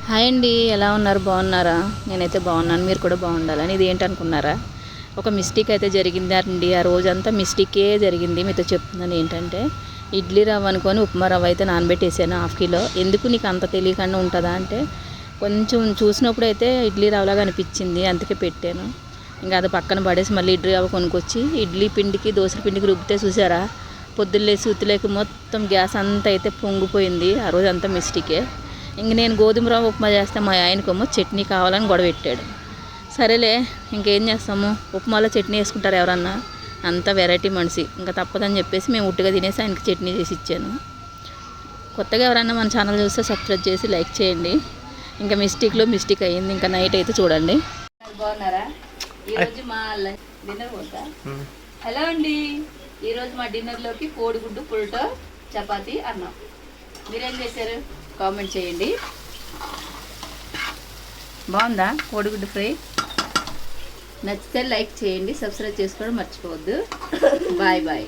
Hi అండి, ఎలా ఉన్నారు? బాగున్నారా? నేనైతే బాగున్నాను, మీరు కూడా బాగుండాలని. ఇది ఏంటనుకున్నారా, ఒక మిస్టేక్ అయితే జరిగింది అండి. ఆ రోజంతా మిస్టేకే జరిగింది. మీతో చెప్తున్నాను ఏంటంటే, ఇడ్లీ రవ్వ అనుకొని ఉప్మా రవ్వ అయితే నానబెట్టేసాను 1/2 కిలో. ఎందుకు నీకు అంత తెలియకుండా ఉంటుందా అంటే, కొంచెం చూసినప్పుడు అయితే ఇడ్లీ రవ్వలాగా అనిపించింది, అందుకే పెట్టాను. ఇంకా అది పక్కన పడేసి మళ్ళీ ఇడ్లీ రవ్వ కొనుక్కొచ్చి ఇడ్లీ పిండికి దోశల పిండికి రుబ్బితే చూసారా, పొద్దున్నేసి ఉత్తులేక మొత్తం గ్యాస్ అంతా అయితే పొంగిపోయింది. ఆ రోజు అంతా మిస్టేకే. ఇంక నేను గోధుమ రవ్వ ఉప్మా చేస్తే మా ఆయనకేమో చట్నీ కావాలని గొడవ పెట్టాడు. సరేలే, ఇంకేం చేస్తాము, ఉప్మాలో చట్నీ వేసుకుంటారు ఎవరన్నా, అంత వెరైటీ మనిషి, ఇంకా తప్పదని చెప్పేసి మేము ఉట్టుగా తినేసి ఆయనకి చట్నీ చేసి ఇచ్చాను. కొత్తగా ఎవరైనా మన ఛానల్ చూస్తే సబ్స్క్రైబ్ చేసి లైక్ చేయండి. ఇంకా మిస్టేక్ అయ్యింది, ఇంకా నైట్ అయితే చూడండి. బాగున్నారా? ఈరోజు మా డిన్నర్ పోతా. హలో అండి, ఈరోజు మా డిన్నర్లోకి కోడిగుడ్డు పుల్టో చపాతీ అన్నం. మీరేం చేశారు? కామెంట్ చేయండి. బాగుందా కోడిగుడ్డు ఫ్రై? నచ్చితే లైక్ చేయండి, సబ్స్క్రైబ్ చేసుకోవడం మర్చిపోవద్దు. Bye bye.